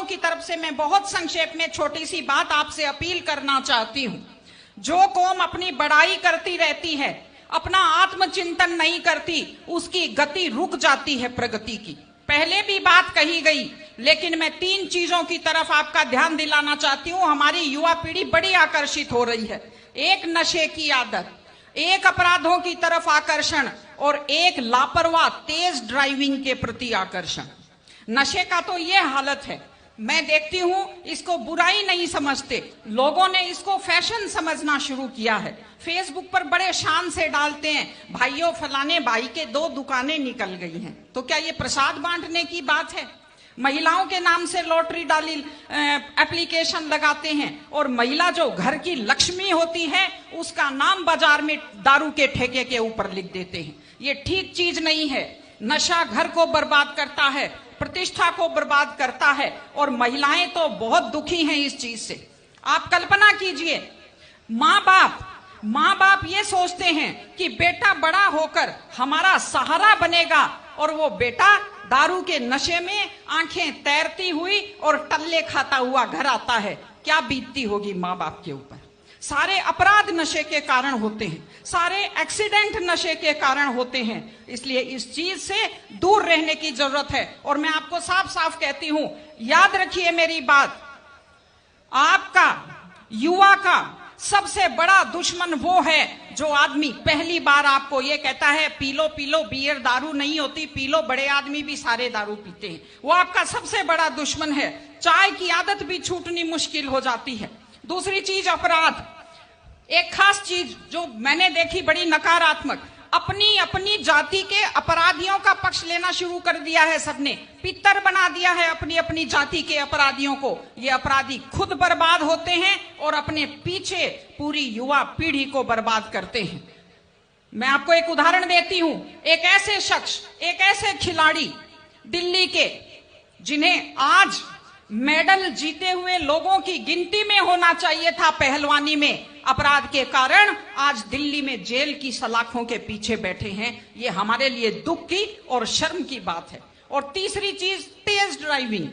की तरफ से मैं बहुत संक्षेप में छोटी सी बात आपसे अपील करना चाहती हूं। जो कौम अपनी बड़ाई करती रहती है, अपना आत्मचिंतन नहीं करती, उसकी गति रुक जाती है प्रगति की। पहले भी बात कही गई, लेकिन मैं 3 चीजों की तरफ आपका ध्यान दिलाना चाहती हूं। हमारी युवा पीढ़ी बड़ी आकर्षित हो रही है। एक नशे की आदत, एक अपराधों की तरफ आकर्षण और एक लापरवाह तेज ड्राइविंग के प्रति आकर्षण। नशे का तो ये हालत है, मैं देखती हूं इसको बुराई नहीं समझते, लोगों ने इसको फैशन समझना शुरू किया है। फेसबुक पर बड़े शान से डालते हैं, भाइयों फलाने भाई के 2 दुकानें निकल गई हैं। तो क्या ये प्रसाद बांटने की बात है? महिलाओं के नाम से लॉटरी डाली एप्लीकेशन लगाते हैं और महिला जो घर की लक्ष्मी होती है उसका नाम बाजार में दारू के ठेके के ऊपर लिख देते हैं। ये ठीक चीज नहीं है। नशा घर को बर्बाद करता है, प्रतिष्ठा को बर्बाद करता है और महिलाएं तो बहुत दुखी हैं इस चीज से। आप कल्पना कीजिए, माँ बाप ये सोचते हैं कि बेटा बड़ा होकर हमारा सहारा बनेगा और वो बेटा दारू के नशे में आंखें तैरती हुई और टल्ले खाता हुआ घर आता है। क्या बीतती होगी माँ बाप के ऊपर। सारे अपराध नशे के कारण होते हैं, सारे एक्सीडेंट नशे के कारण होते हैं। इसलिए इस चीज से दूर रहने की जरूरत है। और मैं आपको साफ साफ कहती हूं, याद रखिए मेरी बात, आपका युवा का सबसे बड़ा दुश्मन वो है जो आदमी पहली बार आपको ये कहता है पी लो बियर दारू नहीं होती, पी लो, बड़े आदमी भी सारे दारू पीते हैं। वो आपका सबसे बड़ा दुश्मन है। चाय की आदत भी छूटनी मुश्किल हो जाती है। दूसरी चीज अपराध। एक खास चीज जो मैंने देखी बड़ी नकारात्मक, अपनी जाति के अपराधियों का पक्ष लेना शुरू कर दिया है सबने। पितर बना दिया है अपनी जाति के अपराधियों को। ये अपराधी खुद बर्बाद होते हैं और अपने पीछे पूरी युवा पीढ़ी को बर्बाद करते हैं। मैं आपको एक उदाहरण देती हूं। एक ऐसे शख्स, एक ऐसे खिलाड़ी दिल्ली के, जिन्हें आज मेडल जीते हुए लोगों की गिनती में होना चाहिए था पहलवानी में, अपराध के कारण आज दिल्ली में जेल की सलाखों के पीछे बैठे हैं। ये हमारे लिए दुख की और शर्म की बात है। और तीसरी चीज, तेज ड्राइविंग।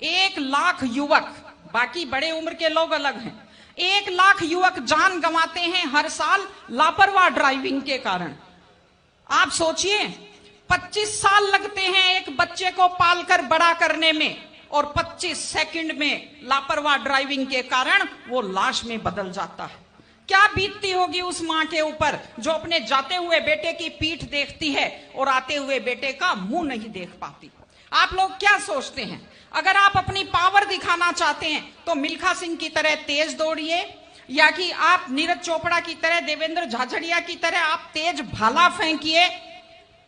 1 लाख युवक, बाकी बड़े उम्र के लोग अलग हैं, 1 लाख युवक जान गंवाते हैं हर साल लापरवाह ड्राइविंग के कारण। आप सोचिए, 25 साल लगते हैं एक बच्चे को पालकर बड़ा करने में और 25 सेकंड में लापरवाह ड्राइविंग के कारण वो लाश में बदल जाता है। क्या बीतती होगी उस मां के ऊपर जो अपने जाते हुए बेटे की पीठ देखती है और आते हुए बेटे का मुंह नहीं देख पाती। आप लोग क्या सोचते हैं, अगर आप अपनी पावर दिखाना चाहते हैं तो मिल्खा सिंह की तरह तेज दौड़िए, या कि आप नीरज चोपड़ा की तरह, देवेंद्र झाझड़िया की तरह आप तेज भाला फेंकिए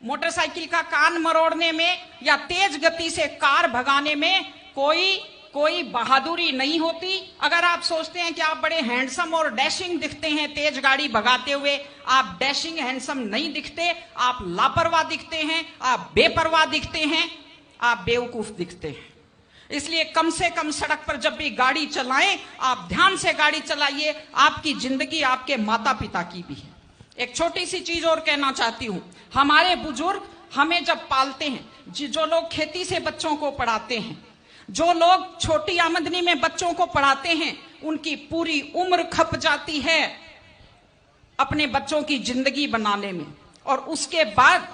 मोटरसाइकिल का कान मरोड़ने में, या तेज गति से कार भगाने में कोई बहादुरी नहीं होती। अगर आप सोचते हैं कि आप बड़े हैंडसम और डैशिंग दिखते हैं तेज गाड़ी भगाते हुए, आप डैशिंग हैंडसम नहीं दिखते, आप लापरवाह दिखते हैं, आप बेपरवाह दिखते हैं, आप बेवकूफ दिखते हैं। इसलिए कम से कम सड़क पर जब भी गाड़ी चलाएं, आप ध्यान से गाड़ी चलाइए। आपकी जिंदगी आपके माता पिता की भी है। एक छोटी सी चीज और कहना चाहती हूं, हमारे बुजुर्ग हमें जब पालते हैं, जो लोग खेती से बच्चों को पढ़ाते हैं, जो लोग छोटी आमदनी में बच्चों को पढ़ाते हैं, उनकी पूरी उम्र खप जाती है अपने बच्चों की जिंदगी बनाने में। और उसके बाद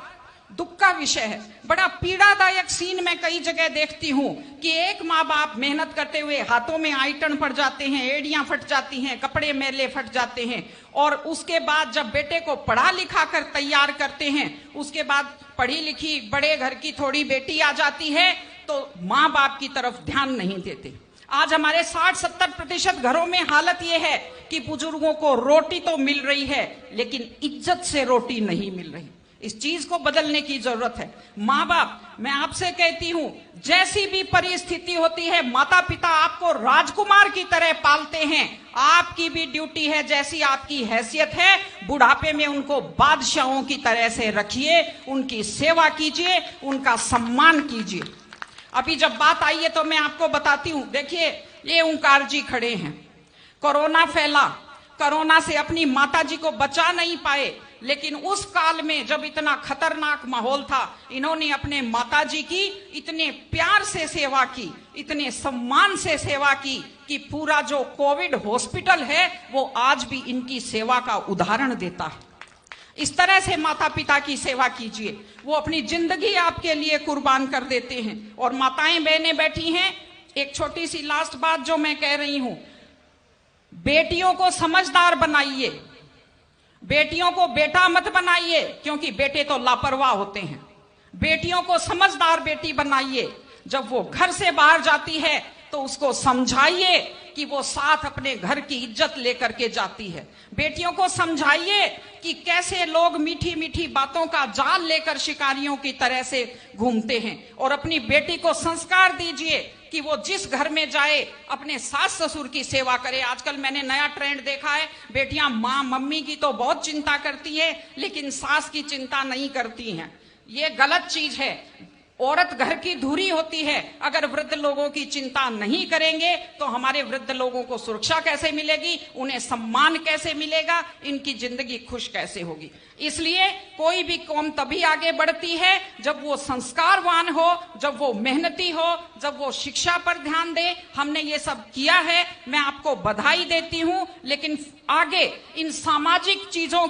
दुख का विषय है, बड़ा पीड़ादायक सीन मैं कई जगह देखती हूं कि एक माँ बाप मेहनत करते हुए हाथों में आइटन पड़ जाते हैं, एड़ियां फट जाती हैं, कपड़े मैले फट जाते हैं, और उसके बाद जब बेटे को पढ़ा लिखा कर तैयार करते हैं, उसके बाद पढ़ी लिखी बड़े घर की थोड़ी बेटी आ जाती है तो माँ बाप की तरफ ध्यान नहीं देते। आज हमारे 60-70% घरों में हालत यह है कि बुजुर्गों को रोटी तो मिल रही है लेकिन इज्जत से रोटी नहीं मिल रही। इस चीज को बदलने की जरूरत है। माँ बाप, मैं आपसे कहती हूं, जैसी भी परिस्थिति होती है, माता पिता आपको राजकुमार की तरह पालते हैं। आपकी भी ड्यूटी है, जैसी आपकी हैसियत है, बुढ़ापे में उनको बादशाहों की तरह से रखिए, उनकी सेवा कीजिए, उनका सम्मान कीजिए। अभी जब बात आई है तो मैं आपको बताती हूं। देखिए, ये ओंकार जी खड़े हैं, कोरोना फैला, कोरोना से अपनी माता जी को बचा नहीं पाए, लेकिन उस काल में जब इतना खतरनाक माहौल था, इन्होंने अपने माताजी की इतने प्यार से सेवा की, इतने सम्मान से सेवा की कि पूरा जो कोविड हॉस्पिटल है वो आज भी इनकी सेवा का उदाहरण देता है। इस तरह से माता पिता की सेवा कीजिए, वो अपनी जिंदगी आपके लिए कुर्बान कर देते हैं। और माताएं बहनें बैठी हैं, एक छोटी सी लास्ट बात जो मैं कह रही हूं, बेटियों को समझदार बनाइए, बेटियों को बेटा मत बनाइए, क्योंकि बेटे तो लापरवाह होते हैं। बेटियों को समझदार बेटी बनाइए। जब वो घर से बाहर जाती है तो उसको समझाइए कि वो साथ अपने घर की इज्जत लेकर के जाती है। बेटियों को समझाइए कि कैसे लोग मीठी मीठी बातों का जाल लेकर शिकारियों की तरह से घूमते हैं। और अपनी बेटी को संस्कार दीजिए कि वो जिस घर में जाए अपने सास ससुर की सेवा करे। आजकल मैंने नया ट्रेंड देखा है, बेटियां माँ मम्मी की तो बहुत चिंता करती है लेकिन सास की चिंता नहीं करती हैं। ये गलत चीज है। औरत घर की धुरी होती है। अगर वृद्ध लोगों की चिंता नहीं करेंगे तो हमारे वृद्ध लोगों को सुरक्षा कैसे मिलेगी, उन्हें सम्मान कैसे मिलेगा, इनकी जिंदगी खुश कैसे होगी। इसलिए कोई भी कौम तभी आगे बढ़ती है जब वो संस्कारवान हो, जब वो मेहनती हो, जब वो शिक्षा पर ध्यान दे। हमने ये सब किया है, मैं आपको बधाई देती हूं, लेकिन आगे इन सामाजिक चीजों